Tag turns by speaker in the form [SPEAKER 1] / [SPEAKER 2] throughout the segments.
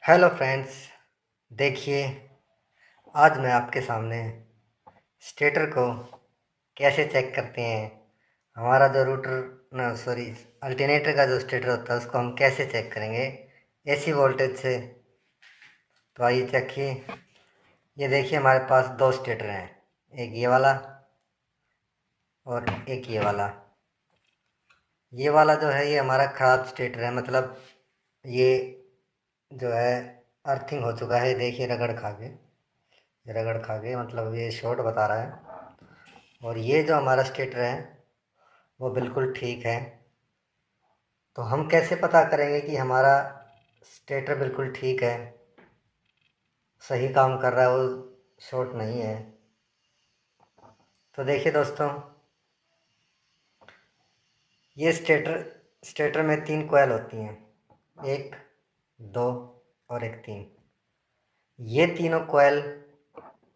[SPEAKER 1] Hello friends, देखिए आज मैं आपके सामने स्टेटर को कैसे चेक करते हैं। हमारा जो रूटर ना सॉरी अल्टरनेटर का जो स्टेटर होता है उसको हम कैसे चेक करेंगे एसी वोल्टेज से। तो आइए चेकिए। ये देखिए हमारे पास दो स्टेटर हैं, एक ये वाला और एक ये वाला। ये वाला जो है ये हमारा ख़राब स्टेटर है, मतलब ये जो है अर्थिंग हो चुका है। देखिए रगड़ खा के मतलब ये शॉर्ट बता रहा है। और ये जो हमारा स्टेटर है वो बिल्कुल ठीक है। तो हम कैसे पता करेंगे कि हमारा स्टेटर बिल्कुल ठीक है, सही काम कर रहा है, वो शॉर्ट नहीं है। तो देखिए दोस्तों, ये स्टेटर में 3 कॉइल होती हैं, 1, 2 और एक 3। ये तीनों कॉइल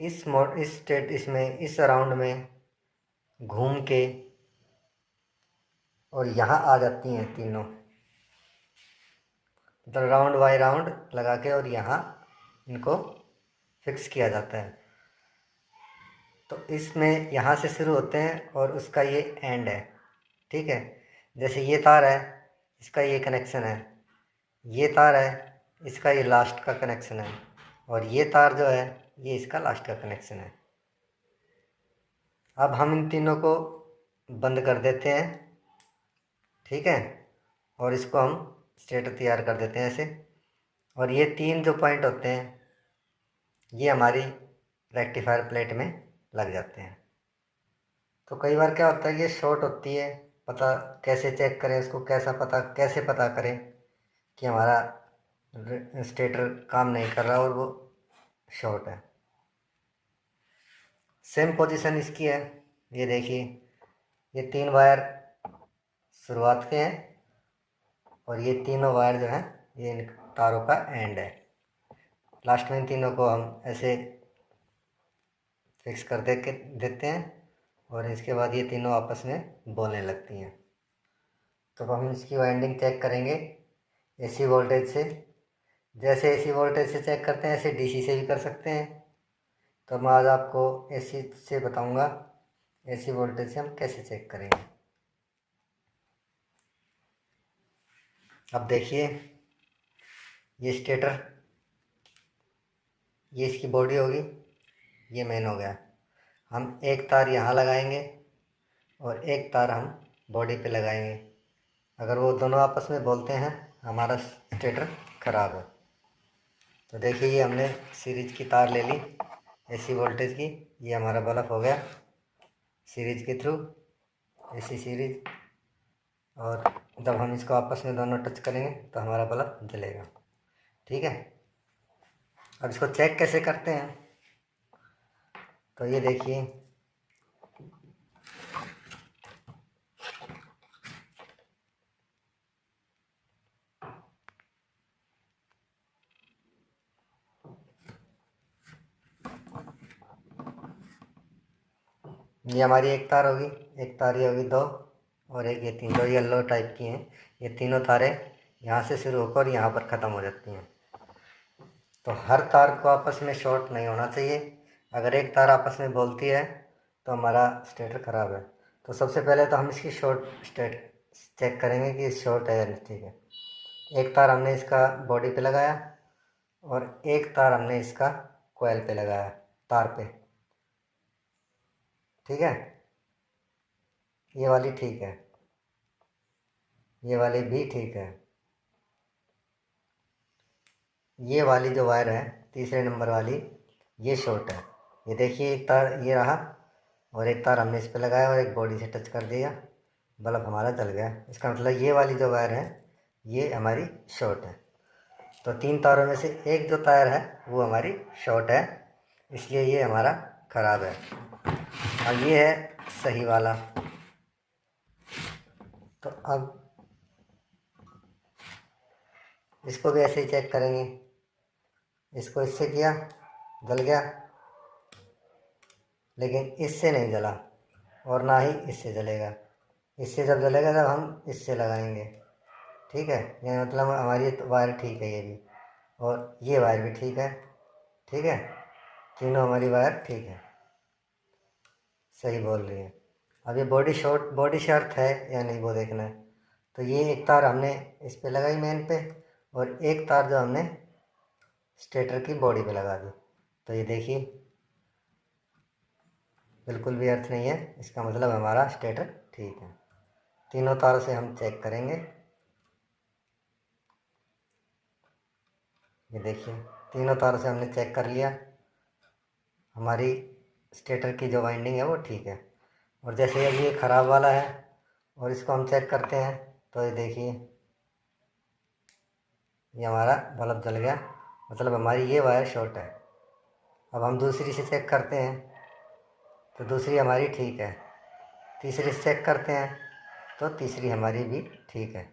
[SPEAKER 1] इस राउंड में घूम के और यहाँ आ जाती हैं तीनों, तो राउंड बाई राउंड लगा के और यहाँ इनको फिक्स किया जाता है। तो इसमें यहाँ से शुरू होते हैं और उसका ये एंड है, ठीक है। जैसे ये तार है, इसका ये कनेक्शन है, ये तार है, इसका ये लास्ट का कनेक्शन है, और ये तार जो है ये इसका लास्ट का कनेक्शन है। अब हम इन तीनों को बंद कर देते हैं, ठीक है, और इसको हम स्टेटर तैयार कर देते हैं ऐसे। और ये 3 जो पॉइंट होते हैं ये हमारी रेक्टिफायर प्लेट में लग जाते हैं। तो कई बार क्या होता है, ये शॉर्ट होती है, पता कैसे चेक करें उसको, कैसे पता करें कि हमारा स्टेटर काम नहीं कर रहा और वो शॉर्ट है। सेम पोजीशन इसकी है। ये देखिए, ये 3 वायर शुरुआत के हैं और ये तीनों वायर जो हैं ये इन तारों का एंड है। लास्ट में इन तीनों को हम ऐसे फिक्स कर देते हैं और इसके बाद ये तीनों आपस में बोलने लगती हैं। तो हम इसकी वाइंडिंग चेक करेंगे एसी वोल्टेज से। जैसे एसी वोल्टेज से चेक करते हैं ऐसे डीसी से भी कर सकते हैं। तो मैं आज आपको एसी से बताऊंगा एसी वोल्टेज से हम कैसे चेक करेंगे। अब देखिए, ये स्टेटर, ये इसकी बॉडी होगी, ये मेन हो गया। हम एक तार यहाँ लगाएंगे और एक तार हम बॉडी पे लगाएंगे। अगर वो दोनों आपस में बोलते हैं हमारा स्टेटर ख़राब है। तो देखिए, ये हमने सीरीज की तार ले ली एसी वोल्टेज की, ये हमारा बल्ब हो गया सीरीज के थ्रू एसी सीरीज। और जब हम इसको आपस में दोनों टच करेंगे तो हमारा बल्ब जलेगा, ठीक है। अब इसको चेक कैसे करते हैं, तो ये देखिए, ये हमारी एक तार होगी, एक तार ये होगी 2, और एक ये 3, जो येलो टाइप की हैं। ये तीनों तारें यहाँ से शुरू होकर यहाँ पर ख़त्म हो जाती हैं। तो हर तार को आपस में शॉर्ट नहीं होना चाहिए। अगर एक तार आपस में बोलती है तो हमारा स्टेटर ख़राब है। तो सबसे पहले तो हम इसकी शॉर्ट स्टेट चेक करेंगे कि शॉर्ट है या नहीं, ठीक है। एक तार हमने इसका बॉडी पे लगाया और एक तार हमने इसका कोयल पे लगाया, तार पे, ठीक है। ये वाली ठीक है, ये वाली भी ठीक है। ये वाली जो वायर है तीसरे नंबर वाली, ये शॉर्ट है। ये देखिए, एक तार ये रहा और एक तार हमने इस पे लगाया और एक बॉडी से टच कर दिया, बल्ब हमारा जल गया। इसका मतलब ये वाली जो वायर है ये हमारी शॉर्ट है। तो 3 तारों में से एक जो तार है वो हमारी शॉर्ट है, इसलिए ये हमारा ख़राब है। और ये है सही वाला। तो अब इसको भी ऐसे ही चेक करेंगे। इसको इससे किया, जल गया, लेकिन इससे नहीं जला और ना ही इससे जलेगा। इससे जब जलेगा जब हम इससे लगाएंगे, ठीक है। ये मतलब हमारी वायर ठीक है ये भी। और ये वायर भी ठीक है। ठीक है, तीनों हमारी वायर ठीक है, सही बोल रही है। अब ये बॉडी शॉर्ट है या नहीं वो देखना है। तो ये एक तार हमने इस पे लगाई मेन पे, और एक तार जो हमने स्टेटर की बॉडी पे लगा दी। तो ये देखिए बिल्कुल भी अर्थ नहीं है, इसका मतलब हमारा स्टेटर ठीक है। तीनों तारों से हम चेक करेंगे। ये देखिए तीनों तारों से हमने चेक कर लिया, हमारी स्टेटर की जो वाइंडिंग है वो ठीक है। और जैसे अभी ये ख़राब वाला है और इसको हम चेक करते हैं, तो ये देखिए ये हमारा बल्ब जल गया, मतलब हमारी ये वायर शॉर्ट है। अब हम दूसरी से चेक करते हैं, तो दूसरी हमारी ठीक है। तीसरी से चेक करते हैं, तो तीसरी हमारी भी ठीक है।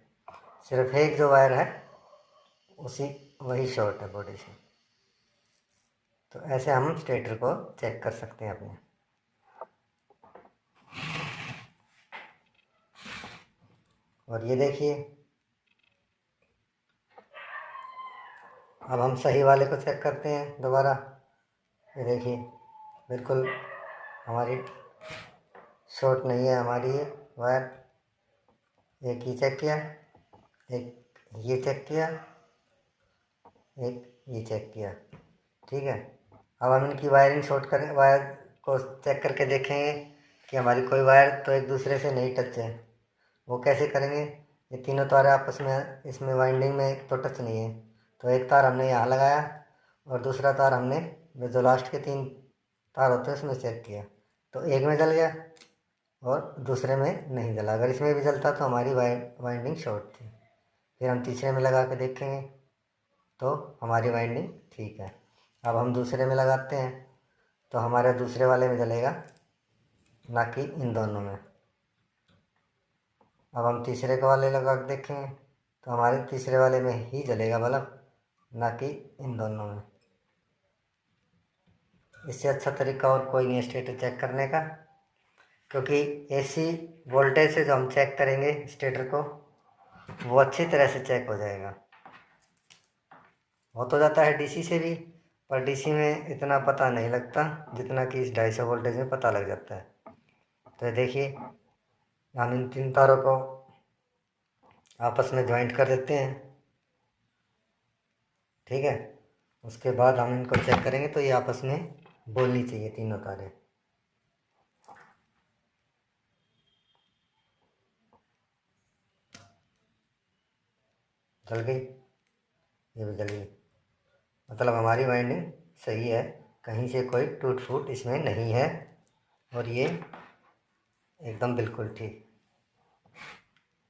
[SPEAKER 1] सिर्फ एक जो वायर है वही शॉर्ट है बॉडी से। तो ऐसे हम स्टेटर को चेक कर सकते हैं अपने। और ये देखिए अब हम सही वाले को चेक करते हैं दोबारा। ये देखिए बिल्कुल हमारी शॉर्ट नहीं है हमारी ये वायर। एक ये चेक किया, एक ये चेक किया, एक ये चेक किया, ठीक है। अब हम इनकी वायरिंग शॉर्ट करें, वायर को चेक करके देखेंगे कि हमारी कोई वायर तो एक दूसरे से नहीं टच है। वो कैसे करेंगे, ये तीनों तार आपस में इसमें वाइंडिंग में तो टच नहीं है। तो एक तार हमने यहाँ लगाया और दूसरा तार हमने जो लास्ट के 3 तार होते हैं उसमें चेक किया, तो एक में जल गया और दूसरे में नहीं जला। अगर इसमें भी जलता तो हमारी वाइंडिंग शॉर्ट थी। फिर हम तीसरे में लगा के देखेंगे तो हमारी वाइंडिंग ठीक है। अब हम दूसरे में लगाते हैं तो हमारे दूसरे वाले में जलेगा, ना कि इन दोनों में। अब हम तीसरे के वाले लगा के देखेंगे तो हमारे तीसरे वाले में ही जलेगा बल्ब, ना कि इन दोनों में। इससे अच्छा तरीका और कोई नहीं है स्टेटर चेक करने का, क्योंकि एसी वोल्टेज से जो हम चेक करेंगे स्टेटर को वो अच्छी तरह से चेक हो जाएगा। हो तो जाता है डीसी से भी, पर डीसी में इतना पता नहीं लगता जितना कि इस 250 वोल्टेज में पता लग जाता है। तो देखिए हम इन 3 तारों को आपस में ज्वाइंट कर देते हैं, ठीक है। उसके बाद हम इनको चेक करेंगे तो ये आपस में बोलनी चाहिए तीनों तारें। जल गई, ये भी जल गई, मतलब हमारी वाइंडिंग सही है, कहीं से कोई टूट फूट इसमें नहीं है, और ये एकदम बिल्कुल ठीक।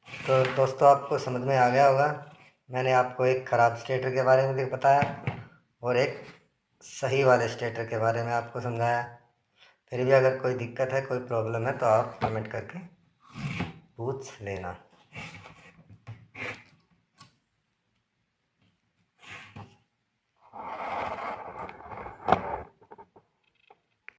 [SPEAKER 1] तो दोस्तों आपको समझ में आ गया होगा, मैंने आपको एक ख़राब स्टेटर के बारे में भी बताया और एक सही वाले स्टेटर के बारे में आपको समझाया। फिर भी अगर कोई दिक्कत है, कोई प्रॉब्लम है, तो आप कमेंट करके पूछ लेना।